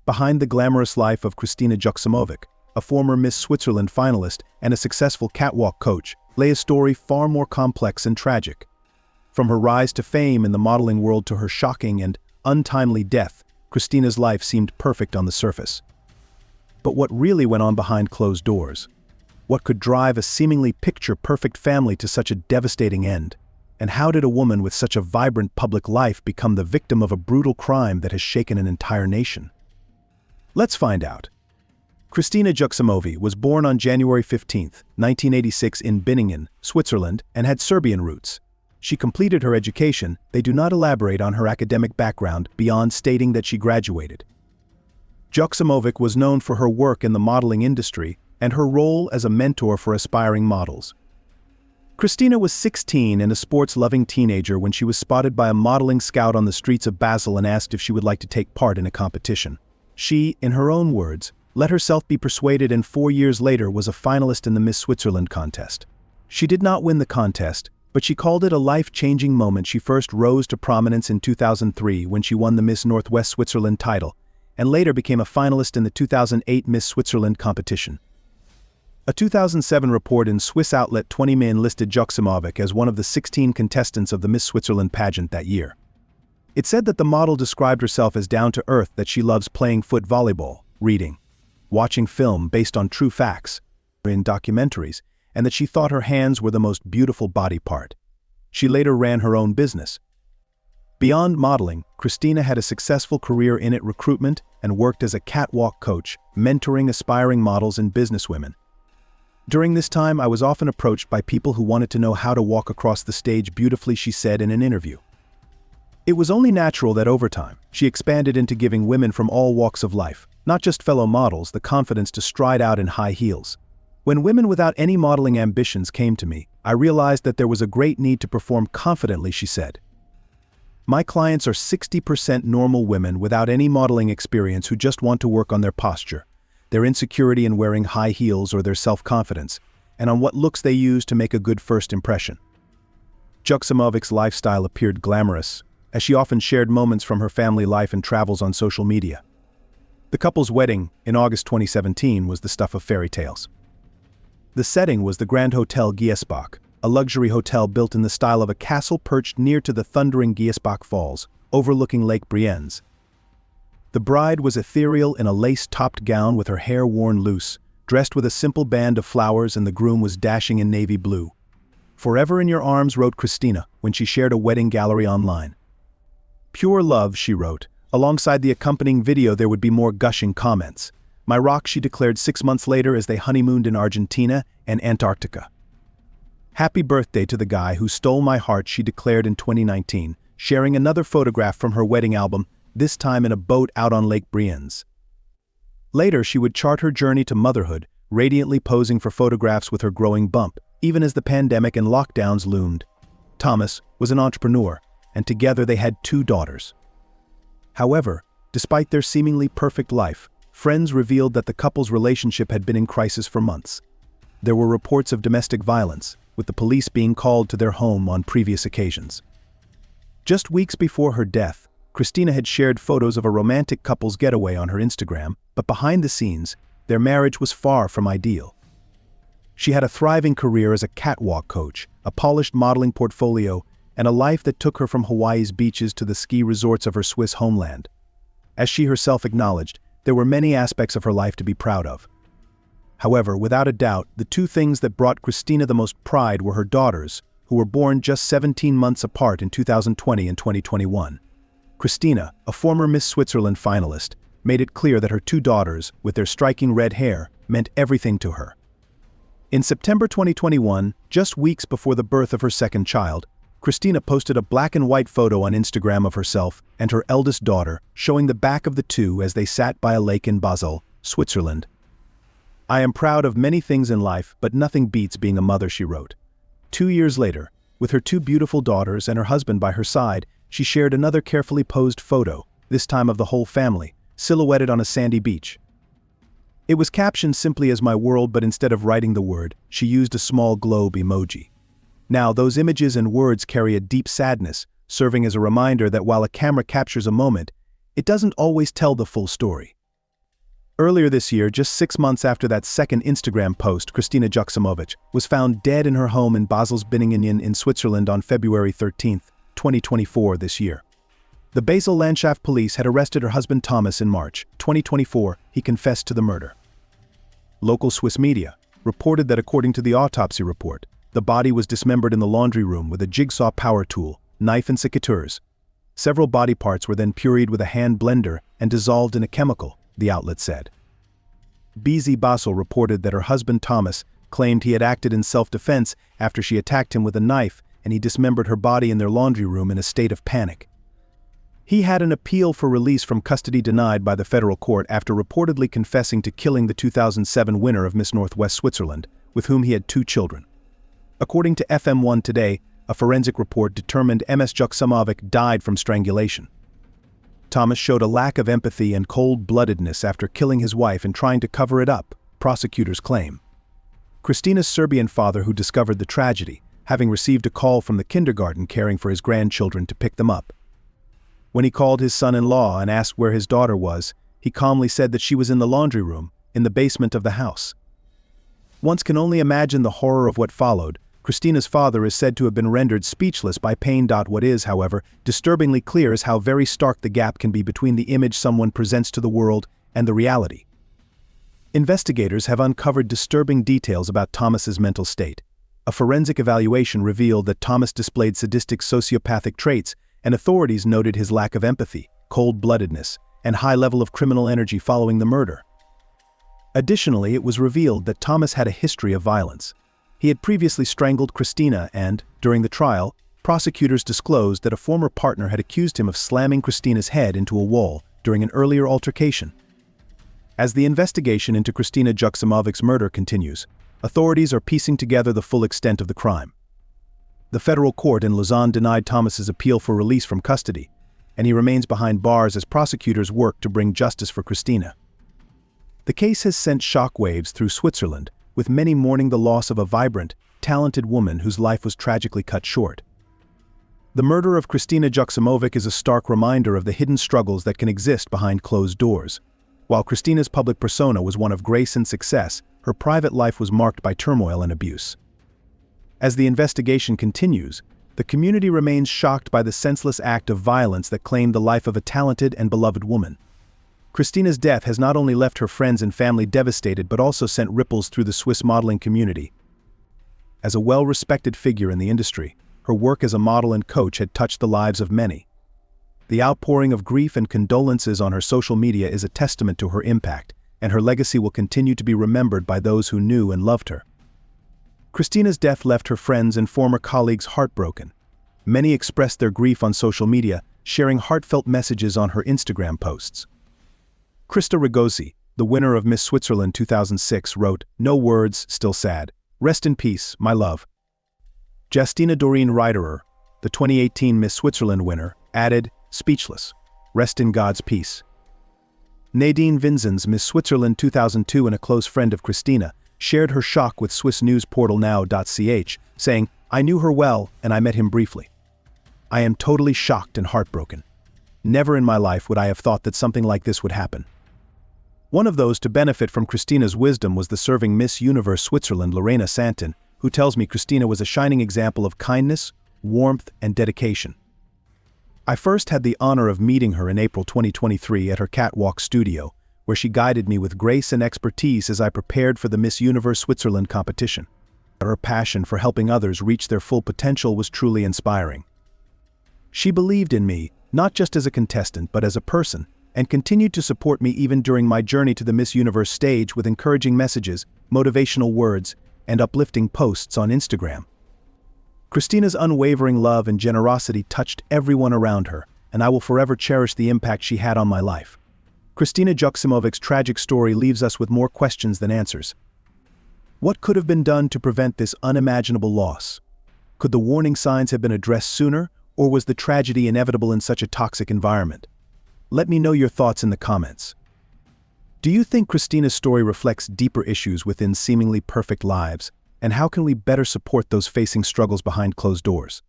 Behind the glamorous life of Kristina Joksimovic, a former Miss Switzerland finalist and a successful catwalk coach, lay a story far more complex and tragic. From her rise to fame in the modeling world to her shocking and untimely death, Kristina's life seemed perfect on the surface. But what really went on behind closed doors? What could drive a seemingly picture-perfect family to such a devastating end? And how did a woman with such a vibrant public life become the victim of a brutal crime that has shaken an entire nation? Let's find out. Kristina Joksimovic was born on January 15, 1986 in Binningen, Switzerland, and had Serbian roots. She completed her education. They do not elaborate on her academic background beyond stating that she graduated. Joksimovic was known for her work in the modeling industry and her role as a mentor for aspiring models. Kristina was 16 and a sports-loving teenager when she was spotted by a modeling scout on the streets of Basel and asked if she would like to take part in a competition. She, in her own words, let herself be persuaded and 4 years later was a finalist in the Miss Switzerland contest. She did not win the contest, but she called it a life-changing moment. She first rose to prominence in 2003 when she won the Miss Northwest Switzerland title, and later became a finalist in the 2008 Miss Switzerland competition. A 2007 report in Swiss outlet 20 Min listed Joksimovic as one of the 16 contestants of the Miss Switzerland pageant that year. It said that the model described herself as down-to-earth, that she loves playing foot volleyball, reading, watching film based on true facts in documentaries, and that she thought her hands were the most beautiful body part. She later ran her own business. Beyond modeling, Kristina had a successful career in recruitment and worked as a catwalk coach, mentoring aspiring models and businesswomen. During this time, I was often approached by people who wanted to know how to walk across the stage beautifully, she said in an interview. It was only natural that over time, she expanded into giving women from all walks of life, not just fellow models, the confidence to stride out in high heels. When women without any modeling ambitions came to me, I realized that there was a great need to perform confidently, she said. My clients are 60% normal women without any modeling experience who just want to work on their posture, their insecurity in wearing high heels or their self-confidence, and on what looks they use to make a good first impression. Joksimovic's lifestyle appeared glamorous, as she often shared moments from her family life and travels on social media. The couple's wedding, in August 2017, was the stuff of fairy tales. The setting was the Grand Hotel Giesbach, a luxury hotel built in the style of a castle perched near to the thundering Giesbach Falls, overlooking Lake Brienz. The bride was ethereal in a lace-topped gown with her hair worn loose, dressed with a simple band of flowers, and the groom was dashing in navy blue. "Forever in your arms," wrote Kristina when she shared a wedding gallery online. "Pure love," she wrote. Alongside the accompanying video there would be more gushing comments. "My rock," she declared 6 months later as they honeymooned in Argentina and Antarctica. "Happy birthday to the guy who stole my heart," she declared in 2019, sharing another photograph from her wedding album, this time in a boat out on Lake Brienz. Later, she would chart her journey to motherhood, radiantly posing for photographs with her growing bump, even as the pandemic and lockdowns loomed. Thomas was an entrepreneur, and together they had 2 daughters. However, despite their seemingly perfect life, friends revealed that the couple's relationship had been in crisis for months. There were reports of domestic violence, with the police being called to their home on previous occasions. Just weeks before her death, Kristina had shared photos of a romantic couple's getaway on her Instagram, but behind the scenes, their marriage was far from ideal. She had a thriving career as a catwalk coach, a polished modeling portfolio, and a life that took her from Hawaii's beaches to the ski resorts of her Swiss homeland. As she herself acknowledged, there were many aspects of her life to be proud of. However, without a doubt, the 2 things that brought Kristina the most pride were her daughters, who were born just 17 months apart in 2020 and 2021. Kristina, a former Miss Switzerland finalist, made it clear that her 2 daughters, with their striking red hair, meant everything to her. In September 2021, just weeks before the birth of her second child, Kristina posted a black-and-white photo on Instagram of herself and her eldest daughter, showing the back of the 2 as they sat by a lake in Basel, Switzerland. "I am proud of many things in life, but nothing beats being a mother," she wrote. 2 years later, with her 2 beautiful daughters and her husband by her side, she shared another carefully posed photo, this time of the whole family, silhouetted on a sandy beach. It was captioned simply as "my world," but instead of writing the word, she used a small globe emoji. Now, those images and words carry a deep sadness, serving as a reminder that while a camera captures a moment, it doesn't always tell the full story. Earlier this year, just 6 months after that second Instagram post, Kristina Joksimovic was found dead in her home in Basel-Binningen in Switzerland on February 13, 2024 this year. The Basel Landschaft police had arrested her husband Thomas in March 2024. He confessed to the murder. Local Swiss media reported that according to the autopsy report, the body was dismembered in the laundry room with a jigsaw power tool, knife and secateurs. Several body parts were then pureed with a hand blender and dissolved in a chemical, the outlet said. BZ Basel reported that her husband Thomas claimed he had acted in self-defense after she attacked him with a knife and he dismembered her body in their laundry room in a state of panic. He had an appeal for release from custody denied by the federal court after reportedly confessing to killing the 2007 winner of Miss Northwest Switzerland, with whom he had 2 children. According to FM1 Today, a forensic report determined Ms. Joksimovic died from strangulation. Thomas showed a lack of empathy and cold-bloodedness after killing his wife and trying to cover it up, prosecutors claim. Kristina's Serbian father, who discovered the tragedy, having received a call from the kindergarten caring for his grandchildren to pick them up. When he called his son-in-law and asked where his daughter was, he calmly said that she was in the laundry room, in the basement of the house. One can only imagine the horror of what followed. Kristina's father is said to have been rendered speechless by pain. What is, however, disturbingly clear is how very stark the gap can be between the image someone presents to the world and the reality. Investigators have uncovered disturbing details about Thomas's mental state. A forensic evaluation revealed that Thomas displayed sadistic sociopathic traits, and authorities noted his lack of empathy, cold-bloodedness, and high level of criminal energy following the murder. Additionally, it was revealed that Thomas had a history of violence. He had previously strangled Kristina and, during the trial, prosecutors disclosed that a former partner had accused him of slamming Kristina's head into a wall during an earlier altercation. As the investigation into Kristina Joksimovic's murder continues, authorities are piecing together the full extent of the crime. The federal court in Lausanne denied Thomas's appeal for release from custody, and he remains behind bars as prosecutors work to bring justice for Kristina. The case has sent shockwaves through Switzerland, with many mourning the loss of a vibrant, talented woman whose life was tragically cut short. The murder of Kristina Joksimovic is a stark reminder of the hidden struggles that can exist behind closed doors. While Kristina's public persona was one of grace and success, her private life was marked by turmoil and abuse. As the investigation continues, the community remains shocked by the senseless act of violence that claimed the life of a talented and beloved woman. Kristina's death has not only left her friends and family devastated but also sent ripples through the Swiss modeling community. As a well-respected figure in the industry, her work as a model and coach had touched the lives of many. The outpouring of grief and condolences on her social media is a testament to her impact, and her legacy will continue to be remembered by those who knew and loved her. Kristina's death left her friends and former colleagues heartbroken. Many expressed their grief on social media, sharing heartfelt messages on her Instagram posts. Krista Ragozzi, the winner of Miss Switzerland 2006, wrote, "No words, still sad. Rest in peace, my love." Justina Doreen Reiterer, the 2018 Miss Switzerland winner, added, "Speechless. Rest in God's peace." Nadine Vinzens, Miss Switzerland 2002 and a close friend of Kristina, shared her shock with Swiss news portal now.ch, saying, "I knew her well and I met him briefly. I am totally shocked and heartbroken. Never in my life would I have thought that something like this would happen." One of those to benefit from Kristina's wisdom was the serving Miss Universe Switzerland Lorena Santin, who tells me Kristina was a shining example of kindness, warmth, and dedication. I first had the honor of meeting her in April 2023 at her Catwalk studio, where she guided me with grace and expertise as I prepared for the Miss Universe Switzerland competition. Her passion for helping others reach their full potential was truly inspiring. She believed in me, not just as a contestant but as a person, and continued to support me even during my journey to the Miss Universe stage with encouraging messages, motivational words, and uplifting posts on Instagram. Kristina's unwavering love and generosity touched everyone around her, and I will forever cherish the impact she had on my life. Kristina Joksimovic's tragic story leaves us with more questions than answers. What could have been done to prevent this unimaginable loss? Could the warning signs have been addressed sooner, or was the tragedy inevitable in such a toxic environment? Let me know your thoughts in the comments. Do you think Kristina's story reflects deeper issues within seemingly perfect lives, and how can we better support those facing struggles behind closed doors?